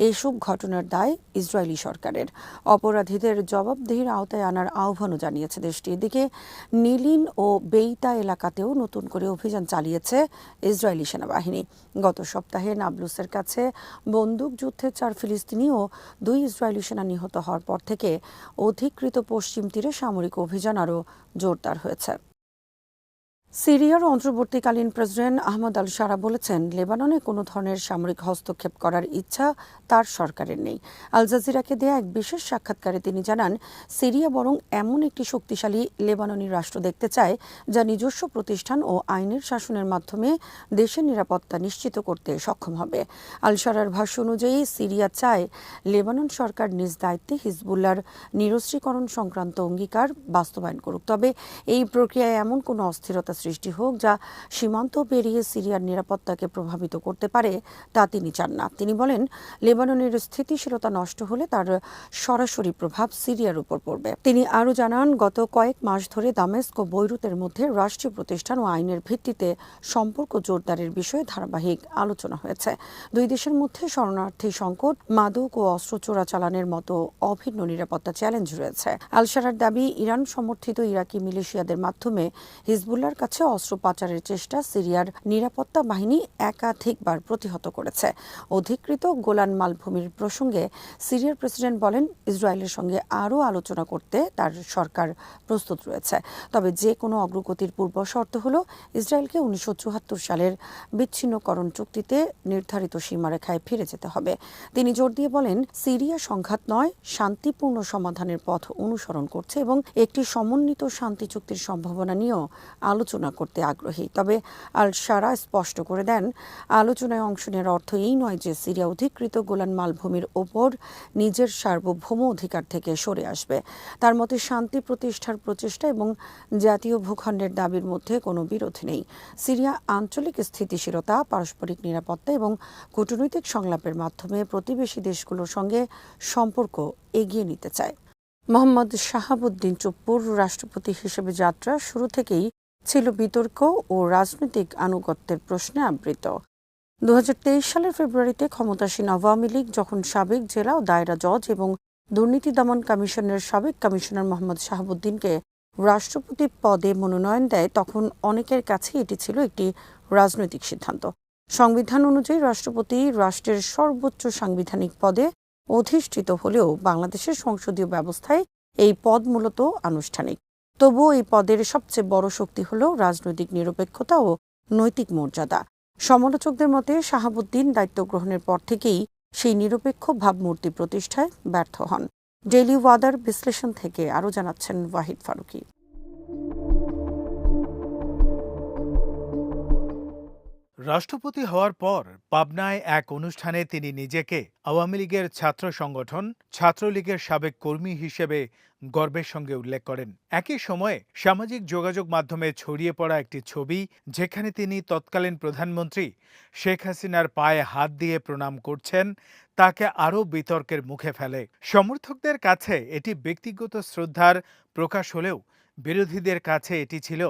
এইসব ঘটনার দায় ইসরায়েলি সরকারের। অপরাধীদের জবাবদিহির আওতায় আনার আহ্বানও জানিয়েছে দেশটি। এদিকে নিলিন ও বেইতা এলাকাতেও নতুন করে অভিযান চালিয়েছে ইসরায়েলি সেনাবাহিনী। গত সপ্তাহে নাবলুসের কাছে বন্দুকযুদ্ধে 4 ফিলিস্তিনি ও 2 ইসরায়েলি সেনা নিহত হওয়ার পর থেকে অধিকৃত পশ্চিম তীরে সামরিক অভিযান আরও জোরদার হয়েছে। সিরিয়ার অন্তর্বর্তীকালীন প্রেসিডেন্ট আহমদ আল শারা বলেছেন, লেবাননে কোনো ধরনের সামরিক হস্তক্ষেপ করার ইচ্ছা তার সরকারের নেই। আল জাজিরাকে দেয়া এক বিশেষ সাক্ষাৎকারে তিনি জানান, সিরিয়া বরং এমন একটি শক্তিশালী লেবাননি রাষ্ট্র দেখতে চায় যা নিজস্ব প্রতিষ্ঠান ও আইনের শাসনের মাধ্যমে দেশের নিরাপত্তা নিশ্চিত করতে সক্ষম হবে। আল শারার ভাষ্য অনুযায়ী সিরিয়া চায় লেবানন সরকার নিজ দায়িত্বে হিজবুল্লাহর নিরস্ত্রীকরণ সংক্রান্ত অঙ্গীকার বাস্তবায়ন করুক। তবে এই প্রক্রিয়ায় এমন কোনো অস্থিরতা সৃষ্টি হোক যা সীমান্ত পেরিয়ে সিরিয়ার নিরাপত্তাকে প্রভাবিত করতে পারে তা তিনি চান না। তিনি বলেন, লেবাননের স্থিতিশীলতা নষ্ট হলে তার সরাসরি প্রভাব সিরিয়ার উপর পড়বে। তিনি আরও জানান, গত কয়েক মাস ধরে দামেস্ক ও বৈরুতের মধ্যে রাষ্ট্রীয় প্রতিষ্ঠান ও আইনের ভিত্তিতে সম্পর্ক জোরদারের বিষয়ে ধারাবাহিক আলোচনা হয়েছে। দুই দেশের মধ্যে শরণার্থী সংকট, মাদক ও অস্ত্র চোরাচালানের মতো অভিন্ন নিরাপত্তা চ্যালেঞ্জ রয়েছে। আল শারার দাবি, ইরান সমর্থিত ইরাকি মিলিশিয়াদের মাধ্যমে হিজবুল্লাহর কাছে অস্ত্র পাচারের চেষ্টা সিরিয়ার নিরাপত্তা বাহিনী একাধিকবার প্রতিহত করেছে। অধিকৃত গোলান মালভূমির প্রসঙ্গে সিরিয়ার প্রেসিডেন্ট বলেন, ইসরায়েলের সঙ্গে আরও আলোচনা করতে তার সরকার প্রস্তুত রয়েছে। তবে যে কোনো অগ্রগতির পূর্ব শর্ত হল ইসরায়েলকে 1974 সালের বিচ্ছিন্নকরণ চুক্তিতে নির্ধারিত সীমারেখায় ফিরে যেতে হবে। তিনি জোর দিয়ে বলেন, সিরিয়া সংঘাত নয়, শান্তিপূর্ণ সমাধানের পথ অনুসরণ করছে এবং একটি সমন্বিত শান্তি চুক্তির সম্ভাবনা নিয়েও আলোচনা করতে আগ্রহী। তবে আল শারা স্পষ্ট করে দেন, আলোচনায় অংশ নেওয়ার অর্থ এই নয় যে সিরিয়া অধিকৃত গোলান মালভূমির ওপর নিজের সার্বভৌম অধিকার থেকে সরে আসবে। তার মতে, শান্তি প্রতিষ্ঠার প্রচেষ্টা এবং জাতীয় ভূখণ্ডের দাবির মধ্যে কোনো বিরোধ নেই। সিরিয়া আঞ্চলিক স্থিতিশীলতা, পারস্পরিক নিরাপত্তা এবং কূটনৈতিক সংলাপের মাধ্যমে প্রতিবেশী দেশগুলোর সঙ্গে সম্পর্ক এগিয়ে নিতে চায়। মোহাম্মদ শাহাবুদ্দিন চুপ্পুর রাষ্ট্রপতি হিসেবে যাত্রা শুরু থেকেই ছিল বিতর্ক ও রাজনৈতিক আনুগত্যের প্রশ্নে আবৃত। 2023 সালের ফেব্রুয়ারিতে ক্ষমতাসীন আওয়ামী লীগ যখন সাবেক জেলা ও দায়রা জজ এবং দুর্নীতি দমন কমিশনের সাবেক কমিশনার মোহাম্মদ শাহাবুদ্দিনকে রাষ্ট্রপতি পদে মনোনয়ন দেয়, তখন অনেকের কাছে এটি ছিল একটি রাজনৈতিক সিদ্ধান্ত। সংবিধান অনুযায়ী রাষ্ট্রপতি রাষ্ট্রের সর্বোচ্চ সাংবিধানিক পদে অধিষ্ঠিত হলেও বাংলাদেশের সংসদীয় ব্যবস্থায় এই পদ মূলত আনুষ্ঠানিক। তবুও এই পদের সবচেয়ে বড় শক্তি হল রাজনৈতিক নিরপেক্ষতা ও নৈতিক মর্যাদা। সমালোচকদের মতে শাহাবুদ্দিন দায়িত্ব গ্রহণের পর থেকেই সেই নিরপেক্ষ ভাবমূর্তি প্রতিষ্ঠায় ব্যর্থ হন। ডেইলি ওয়াদার বিশ্লেষণ থেকে আরও জানাচ্ছেন ওয়াহিদ ফারুকী। রাষ্ট্রপতি হওয়ার পর পাবনায় এক অনুষ্ঠানে তিনি নিজেকে আওয়ামী লীগের ছাত্র সংগঠন ছাত্রলীগের সাবেক কর্মী হিসেবে গর্বের সঙ্গে উল্লেখ করেন। একই সময়ে সামাজিক যোগাযোগ মাধ্যমে ছড়িয়ে পড়া একটি ছবি, যেখানে তিনি তৎকালীন প্রধানমন্ত্রী শেখ হাসিনার পায়ে হাত দিয়ে প্রণাম করছেন, তাকে আরও বিতর্কের মুখে ফেলে। সমর্থকদের কাছে এটি ব্যক্তিগত শ্রদ্ধার প্রকাশ হলেও বিরোধীদের কাছে এটি ছিল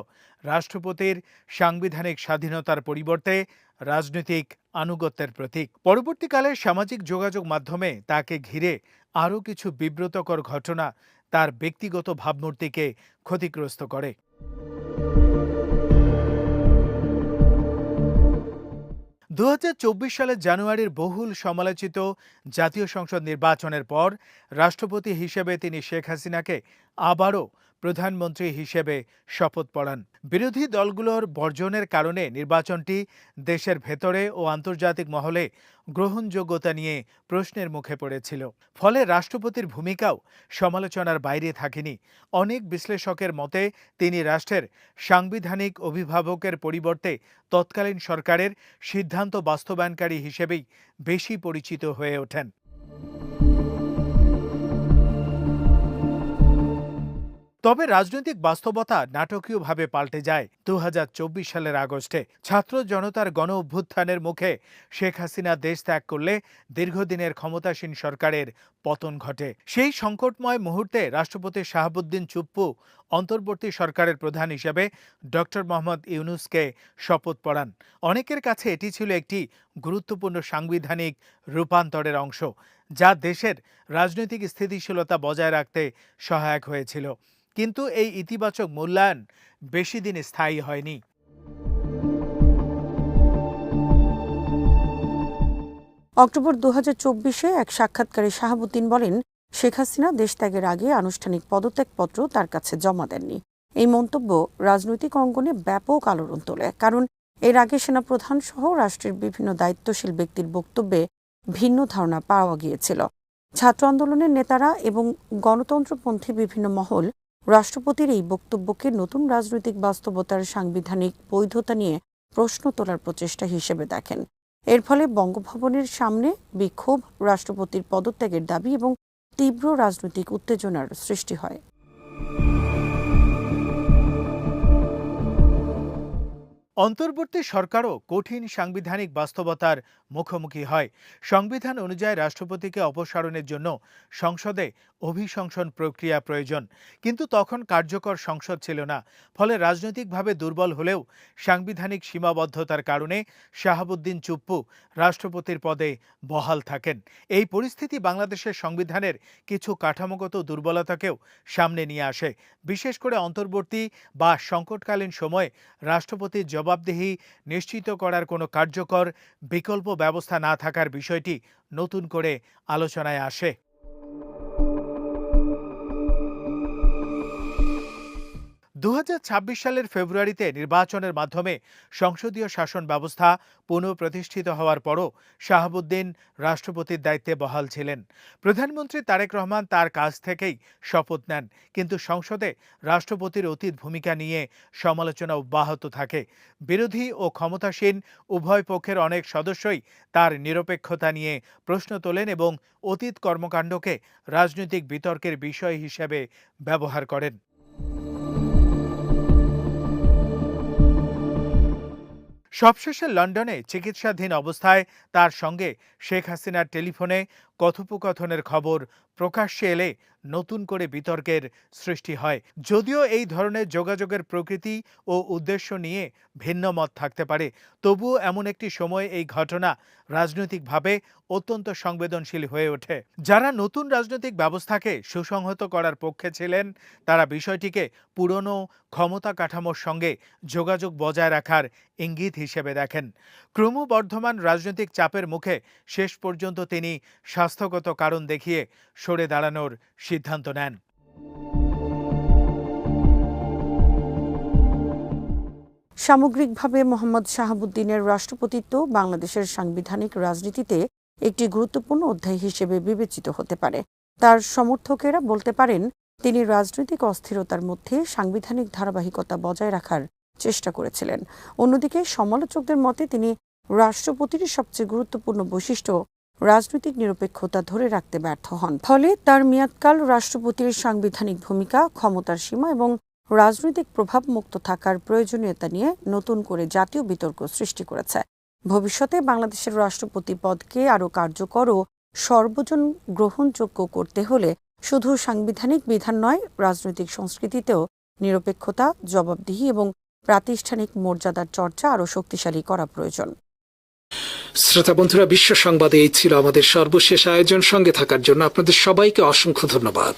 রাষ্ট্রপতির সাংবিধানিক স্বাধীনতার পরিবর্তে রাজনৈতিক আনুগত্যের প্রতীক। পরবর্তীকালে সামাজিক যোগাযোগ মাধ্যমে তাকে ঘিরে আরও কিছু বিব্রতকর ঘটনা তার ব্যক্তিগত ভাবমূর্তিকে ক্ষতিগ্রস্ত করে। 2024 সালের জানুয়ারির বহুল সমালোচিত জাতীয় সংসদ নির্বাচনের পর রাষ্ট্রপতি হিসেবে তিনি শেখ হাসিনাকে আবারও প্রধানমন্ত্রী হিসেবে শপথ পড়ান। বিরোধী দলগুলোর বর্জনের কারণে নির্বাচনটি দেশের ভেতরে ও আন্তর্জাতিক মহলে গ্রহণযোগ্যতা নিয়ে প্রশ্নের মুখে পড়েছিল। ফলে রাষ্ট্রপতির ভূমিকাও সমালোচনার বাইরে থাকেনি। অনেক বিশ্লেষকের মতে তিনি রাষ্ট্রের সাংবিধানিক অভিভাবকের পরিবর্তে তৎকালীন সরকারের সিদ্ধান্ত বাস্তবায়নকারী হিসেবেই বেশি পরিচিত হয়ে ওঠেন। তবে রাজনৈতিক বাস্তবতা নাটকীয়ভাবে পাল্টে যায় 2024 সালের আগস্টে। ছাত্র জনতার গণ অভ্যুত্থানের মুখে শেখ হাসিনা দেশ ত্যাগ করলে দীর্ঘদিনের ক্ষমতাসীন সরকারের পতন ঘটে। সেই সংকটময় মুহূর্তে রাষ্ট্রপতি শাহাবুদ্দিন চুপ্পু অন্তর্বর্তী সরকারের প্রধান হিসেবে ডক্টর মোহাম্মদ ইউনূসকে শপথ পড়ান। অনেকের কাছে এটি ছিল একটি গুরুত্বপূর্ণ সাংবিধানিক রূপান্তরের অংশ, যা দেশের রাজনৈতিক স্থিতিশীলতা বজায় রাখতে সহায়ক হয়েছিল। কিন্তু এই ইতিবাচক মূল্যায়ন বেশি দিন স্থায়ী হয়নি। অক্টোবর 2024-এ এক সাক্ষাৎকারে শাহাবুদ্দিন বলেন, শেখ হাসিনা দেশত্যাগের আগে আনুষ্ঠানিক পদত্যাগপত্র তার কাছে জমা দেননি। এই মন্তব্য রাজনৈতিক অঙ্গনে ব্যাপক আলোড়ন তোলে, কারণ এর আগে সেনাপ্রধান সহ রাষ্ট্রের বিভিন্ন দায়িত্বশীল ব্যক্তির বক্তব্যে ভিন্ন ধারণা পাওয়া গিয়েছিল। ছাত্র আন্দোলনের নেতারা এবং গণতন্ত্রপন্থী বিভিন্ন মহল রাষ্ট্রপতির এই বক্তব্যকে নতুন রাজনৈতিক বাস্তবতার সাংবিধানিক বৈধতা নিয়ে প্রশ্ন তোলার প্রচেষ্টা হিসেবে দেখেন। এর ফলে বঙ্গভবনের সামনে বিক্ষোভ, রাষ্ট্রপতির পদত্যাগের দাবি এবং তীব্র রাজনৈতিক উত্তেজনার সৃষ্টি হয়। অন্তর্বর্তী সরকারও কঠিন সাংবিধানিক বাস্তবতার মুখোমুখি হয়। সংবিধান অনুযায়ী রাষ্ট্রপতিকে অপসারণের জন্য সংসদে অভিশংসন প্রক্রিয়া প্রয়োজন, কিন্তু তখন কার্যকর সংসদ ছিল না। ফলে রাজনৈতিকভাবে দুর্বল হলেও সাংবিধানিক সীমাবদ্ধতার কারণে শাহাবুদ্দিন চুপ্পু রাষ্ট্রপতির পদে বহাল থাকেন। এই পরিস্থিতি বাংলাদেশের সংবিধানের কিছু কাঠামোগত দুর্বলতাকেও সামনে নিয়ে আসে। বিশেষ করে অন্তর্বর্তী বা সংকটকালীন সময়ে রাষ্ট্রপতির জবাবদিহি নিশ্চিত করার কোনো কার্যকর বিকল্প ব্যবস্থা না থাকার বিষয়টি নতুন করে আলোচনায় আসে। সালের ফেব্রুয়ারিতে নির্বাচনের মাধ্যমে সংসদীয় শাসন ব্যবস্থা পুনঃপ্রতিষ্ঠিত হওয়ার পরও শাহাবুদ্দিন রাষ্ট্রপতির দায়িত্বে বহাল ছিলেন। প্রধানমন্ত্রী তারেক রহমান তার কাছ থেকেই শপথ নেন, কিন্তু সংসদে রাষ্ট্রপতির অতীত ভূমিকা নিয়ে সমালোচনা অব্যাহত থাকে। বিরোধী ও ক্ষমতাসীন উভয় পক্ষের অনেক সদস্যই তার নিরপেক্ষতা নিয়ে প্রশ্ন তোলেন এবং অতীত কর্মকাণ্ডকে রাজনৈতিক বিতর্কের বিষয় হিসেবে ব্যবহার করেন। সবশেষে লন্ডনে চিকিৎসাধীন অবস্থায় তার সঙ্গে শেখ হাসিনার টেলিফোনে কথোপকথনের খবর প্রকাশ্যে এলে নতুন করে বিতর্কের সৃষ্টি হয়। যদিও এই ধরনের যোগাযোগের প্রকৃতি ও উদ্দেশ্য নিয়ে ভিন্ন মত থাকতে পারে, তবুও এমন একটি সময় এই ঘটনা রাজনৈতিকভাবে অত্যন্ত সংবেদনশীল হয়ে ওঠে। যারা নতুন রাজনৈতিক ব্যবস্থাকে সুসংহত করার পক্ষে ছিলেন, তারা বিষয়টিকে পুরনো ক্ষমতা কাঠামোর সঙ্গে যোগাযোগ বজায় রাখার ইঙ্গিত হিসেবে দেখেন। ক্রমবর্ধমান রাজনৈতিক চাপের মুখে শেষ পর্যন্ত তিনি স্বাস্থ্যগত কারণ দেখিয়ে সরে দাঁড়ানোর সিদ্ধান্ত নেন। সামগ্রিকভাবে মোহাম্মদ শাহাবুদ্দিনের রাষ্ট্রপতিত্ব বাংলাদেশের সাংবিধানিক রাজনীতিতে একটি গুরুত্বপূর্ণ অধ্যায় হিসেবে বিবেচিত হতে পারে। তার সমর্থকেরা বলতে পারেন, তিনি রাজনৈতিক অস্থিরতার মধ্যে সাংবিধানিক ধারাবাহিকতা বজায় রাখার চেষ্টা করেছিলেন। অন্যদিকে সমালোচকদের মতে তিনি রাষ্ট্রপতির সবচেয়ে গুরুত্বপূর্ণ বৈশিষ্ট্য রাজনৈতিক নিরপেক্ষতা ধরে রাখতে ব্যর্থ হন। ফলে তার মেয়াদকাল রাষ্ট্রপতির সাংবিধানিক ভূমিকা, ক্ষমতার সীমা এবং রাজনৈতিক প্রভাব মুক্ত থাকার প্রয়োজনীয়তা নিয়ে নতুন করে জাতীয় বিতর্ক সৃষ্টি করেছে। ভবিষ্যতে বাংলাদেশের রাষ্ট্রপতি পদকে আরও কার্যকর ও সর্বজন গ্রহণযোগ্য করতে হলে শুধু সাংবিধানিক বিধান নয়, রাজনৈতিক সংস্কৃতিতেও নিরপেক্ষতা, জবাবদিহি এবং প্রাতিষ্ঠানিক মর্যাদার চর্চা আরও শক্তিশালী করা প্রয়োজন। শ্রোতা বন্ধুরা, বিশ্ব সংবাদে এই ছিল আমাদের সর্বশেষ আয়োজন। সঙ্গে থাকার জন্য আপনাদের সবাইকে অসংখ্য ধন্যবাদ।